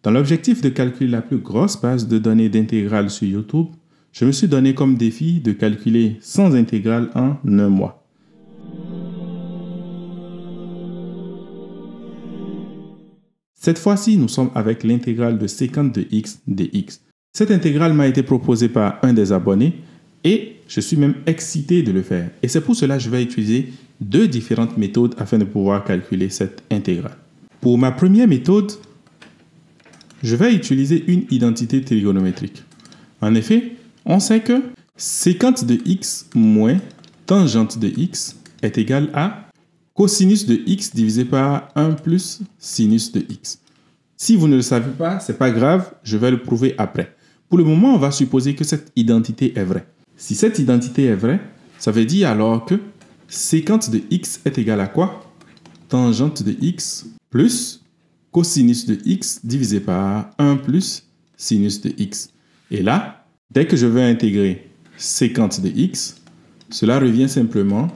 Dans l'objectif de calculer la plus grosse base de données d'intégrales sur YouTube, je me suis donné comme défi de calculer 100 intégrales en un mois. Cette fois-ci, nous sommes avec l'intégrale de sécante de x dx. Cette intégrale m'a été proposée par un des abonnés et je suis même excité de le faire. Et c'est pour cela que je vais utiliser deux différentes méthodes afin de pouvoir calculer cette intégrale. Pour ma première méthode, je vais utiliser une identité trigonométrique. En effet, on sait que sécante de x moins tangente de x est égal à cosinus de x divisé par 1 plus sinus de x. Si vous ne le savez pas, ce n'est pas grave, je vais le prouver après. Pour le moment, on va supposer que cette identité est vraie. Si cette identité est vraie, ça veut dire alors que sécante de x est égal à quoi? Tangente de x plus cosinus de x divisé par 1 plus sinus de x. Et là, dès que je veux intégrer sécante de x, cela revient simplement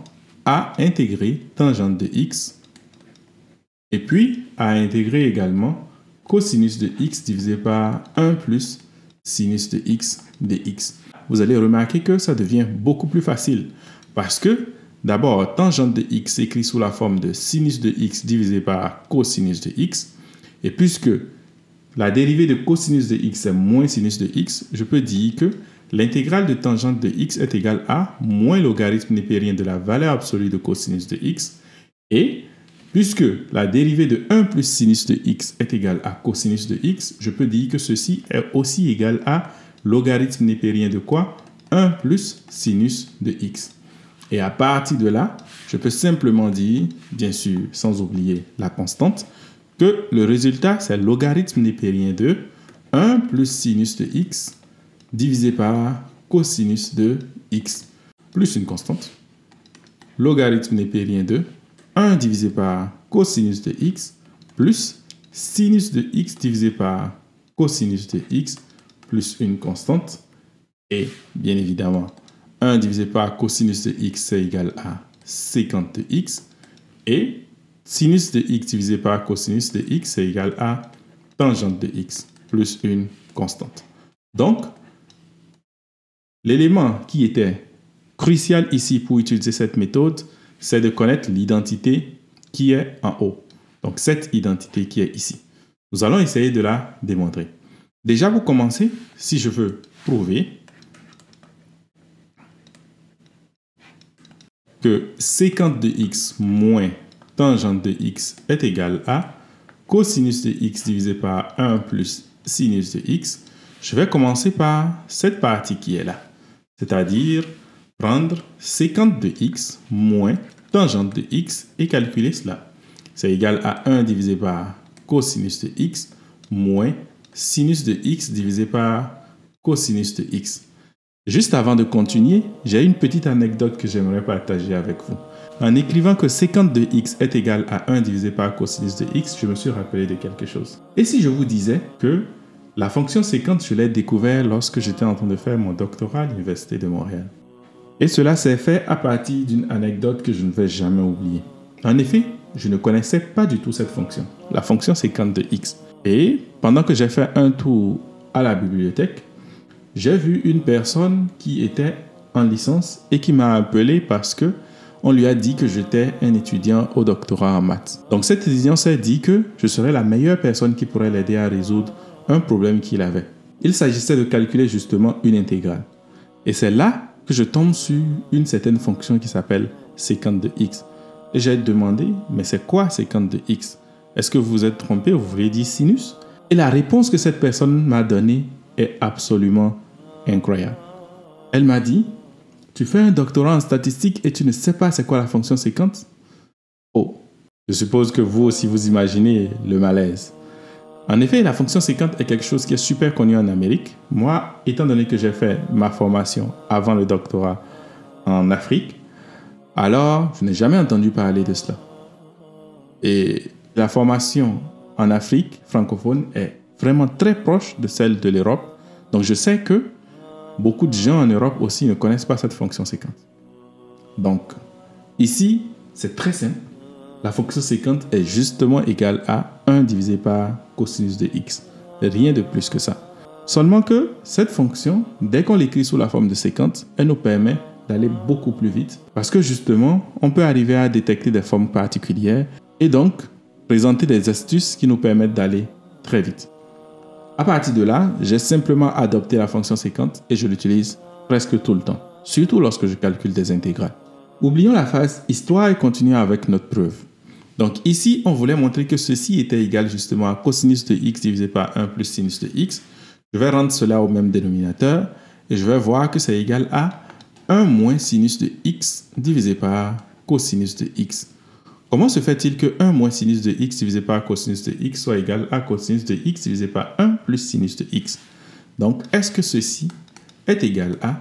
à intégrer tangente de x et puis à intégrer également cosinus de x divisé par 1 plus sinus de x dx. Vous allez remarquer que ça devient beaucoup plus facile parce que d'abord, tangente de x s'écrit sous la forme de sinus de x divisé par cosinus de x. Et puisque la dérivée de cosinus de x est moins sinus de x, je peux dire que l'intégrale de tangente de x est égale à moins logarithme népérien de la valeur absolue de cosinus de x. Et puisque la dérivée de 1 plus sinus de x est égale à cosinus de x, je peux dire que ceci est aussi égal à logarithme népérien de quoi? 1 plus sinus de x. Et à partir de là, je peux simplement dire, bien sûr, sans oublier la constante, que le résultat, c'est logarithme népérien de 1 plus sinus de x divisé par cosinus de x plus une constante. Logarithme népérien de 1 divisé par cosinus de x plus sinus de x divisé par cosinus de x plus une constante. Et bien évidemment, 1 divisé par cosinus de x, c'est égal à sécante de x. Et sinus de x divisé par cosinus de x, c'est égal à tangente de x plus une constante. Donc, l'élément qui était crucial ici pour utiliser cette méthode, c'est de connaître l'identité qui est en haut. Donc, cette identité qui est ici. Nous allons essayer de la démontrer. Déjà, pour commencer, si je veux prouver que sécante de x moins tangente de x est égal à cosinus de x divisé par 1 plus sinus de x, je vais commencer par cette partie qui est là. C'est-à-dire prendre sécante de x moins tangente de x et calculer cela. C'est égal à 1 divisé par cosinus de x moins sinus de x divisé par cosinus de x. Juste avant de continuer, j'ai une petite anecdote que j'aimerais partager avec vous. En écrivant que sécante de x est égal à 1 divisé par cosinus de x, je me suis rappelé de quelque chose. Et si je vous disais que la fonction sécante, je l'ai découvert lorsque j'étais en train de faire mon doctorat à l'Université de Montréal. Et cela s'est fait à partir d'une anecdote que je ne vais jamais oublier. En effet, je ne connaissais pas du tout cette fonction, la fonction sécante de x. Et pendant que j'ai fait un tour à la bibliothèque, j'ai vu une personne qui était en licence et qui m'a appelé parce que on lui a dit que j'étais un étudiant au doctorat en maths. Donc cet étudiant s'est dit que je serais la meilleure personne qui pourrait l'aider à résoudre un problème qu'il avait. Il s'agissait de calculer justement une intégrale. Et c'est là que je tombe sur une certaine fonction qui s'appelle sécante de x. Et j'ai demandé, mais c'est quoi sécante de x? Est-ce que vous vous êtes trompé, vous voulez dire sinus? Et la réponse que cette personne m'a donnée est absolument incroyable. Elle m'a dit, tu fais un doctorat en statistique et tu ne sais pas c'est quoi la fonction sécante? Oh, je suppose que vous aussi vous imaginez le malaise. En effet, la fonction sécante est quelque chose qui est super connu en Amérique. Moi, étant donné que j'ai fait ma formation avant le doctorat en Afrique, alors je n'ai jamais entendu parler de cela. Et la formation en Afrique francophone est vraiment très proche de celle de l'Europe. Donc je sais que beaucoup de gens en Europe aussi ne connaissent pas cette fonction sécante. Donc, ici, c'est très simple. La fonction sécante est justement égale à 1 divisé par cosinus de x. Rien de plus que ça. Seulement que cette fonction, dès qu'on l'écrit sous la forme de séquence, elle nous permet d'aller beaucoup plus vite parce que justement, on peut arriver à détecter des formes particulières et donc présenter des astuces qui nous permettent d'aller très vite. À partir de là, j'ai simplement adopté la fonction séquence et je l'utilise presque tout le temps, surtout lorsque je calcule des intégrales. Oublions la phase histoire et continuons avec notre preuve. Donc ici, on voulait montrer que ceci était égal justement à cosinus de x divisé par 1 plus sinus de x. Je vais rendre cela au même dénominateur et je vais voir que c'est égal à 1 moins sinus de x divisé par cosinus de x. Comment se fait-il que 1 moins sinus de x divisé par cosinus de x soit égal à cosinus de x divisé par 1 plus sinus de x? Donc, est-ce que ceci est égal à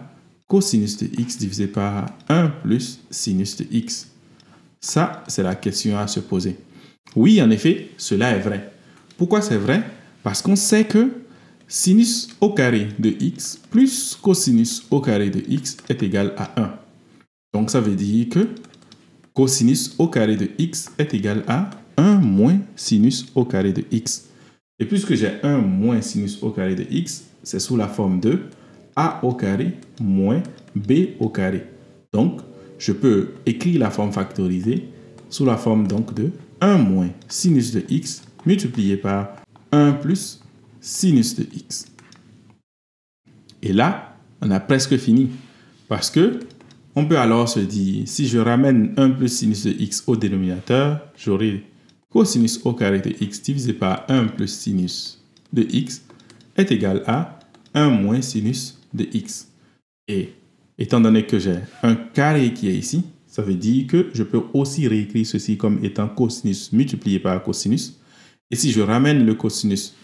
cosinus de x divisé par 1 plus sinus de x? Ça, c'est la question à se poser. Oui, en effet, cela est vrai. Pourquoi c'est vrai? Parce qu'on sait que sinus au carré de x plus cosinus au carré de x est égal à 1. Donc, ça veut dire que cosinus au carré de x est égal à 1 moins sinus au carré de x. Et puisque j'ai 1 moins sinus au carré de x, c'est sous la forme de a au carré moins b au carré. Donc, je peux écrire la forme factorisée sous la forme donc de 1 moins sinus de x multiplié par 1 plus sinus de x. Et là, on a presque fini. Parce que on peut alors se dire, si je ramène 1 plus sinus de x au dénominateur, j'aurai cosinus au carré de x divisé par 1 plus sinus de x est égal à 1 moins sinus de x. Et étant donné que j'ai un carré qui est ici, ça veut dire que je peux aussi réécrire ceci comme étant cosinus multiplié par cosinus. Et si je ramène le cosinus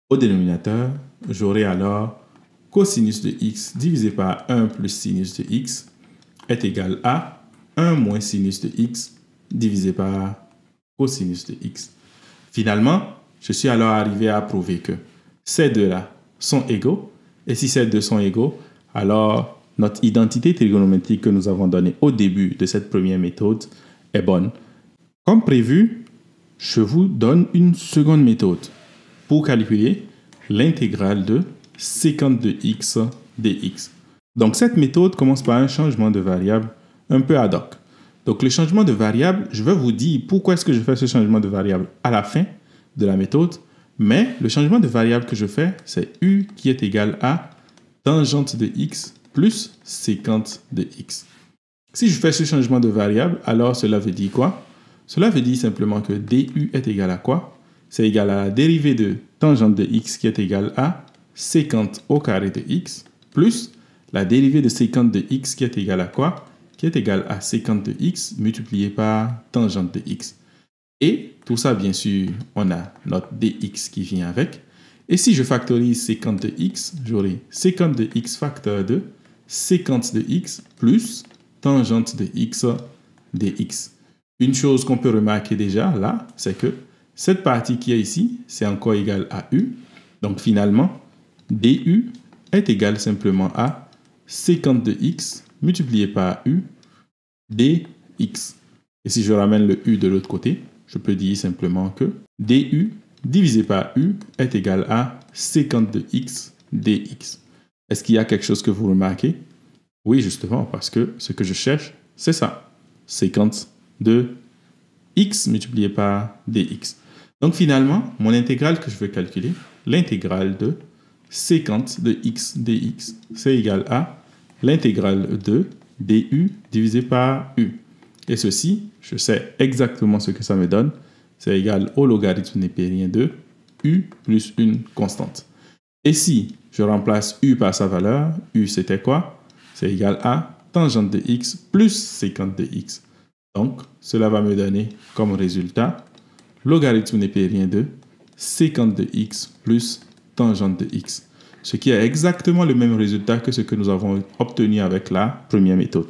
au dénominateur, j'aurai alors cosinus de x divisé par 1 plus sinus de x est égal à 1 moins sinus de x divisé par cosinus de x. Finalement, je suis alors arrivé à prouver que ces deux-là sont égaux. Et si ces deux sont égaux, alors notre identité trigonométrique que nous avons donnée au début de cette première méthode est bonne. Comme prévu, je vous donne une seconde méthode pour calculer l'intégrale de sécante de x dx. Donc cette méthode commence par un changement de variable un peu ad hoc. Donc le changement de variable, je vais vous dire pourquoi est-ce que je fais ce changement de variable à la fin de la méthode, mais le changement de variable que je fais, c'est u qui est égal à tangente de x plus sécante de x. Si je fais ce changement de variable, alors cela veut dire quoi? Cela veut dire simplement que du est égal à quoi? C'est égal à la dérivée de tangente de x qui est égale à sécante au carré de x plus la dérivée de sécante de x qui est égale à quoi? Qui est égale à sécante de x multiplié par tangente de x. Et tout ça, bien sûr, on a notre dx qui vient avec. Et si je factorise sécante de x, j'aurai sécante de x facteur de sécante de x plus tangente de x dx. Une chose qu'on peut remarquer déjà là, c'est que cette partie qui est ici, c'est encore égal à u. Donc finalement, du est égal simplement à sécante de x multiplié par u dx. Et si je ramène le u de l'autre côté, je peux dire simplement que du divisé par u est égal à sécante de x dx. Est-ce qu'il y a quelque chose que vous remarquez? Oui, justement, parce que ce que je cherche, c'est ça. Sécante de x multiplié par dx. Donc finalement, mon intégrale que je veux calculer, l'intégrale de sécante de x dx, c'est égal à l'intégrale de du divisé par u. Et ceci, je sais exactement ce que ça me donne. C'est égal au logarithme népérien de u plus une constante. Et si je remplace u par sa valeur, u c'était quoi? C'est égal à tangente de x plus sécante de x. Donc, cela va me donner comme résultat logarithme népérien de sécante de x plus tangente de x. Ce qui est exactement le même résultat que ce que nous avons obtenu avec la première méthode.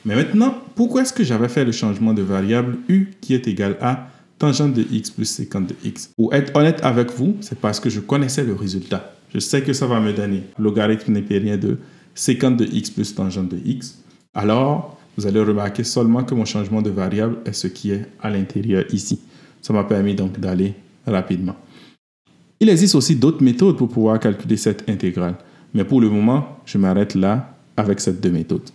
Mais maintenant, pourquoi est-ce que j'avais fait le changement de variable u qui est égal à tangente de x plus sécante de x? Pour être honnête avec vous, c'est parce que je connaissais le résultat. Je sais que ça va me donner logarithme népérien de sécante de x plus tangente de x. Alors, vous allez remarquer seulement que mon changement de variable est ce qui est à l'intérieur ici. Ça m'a permis donc d'aller rapidement. Il existe aussi d'autres méthodes pour pouvoir calculer cette intégrale. Mais pour le moment, je m'arrête là avec ces deux méthodes.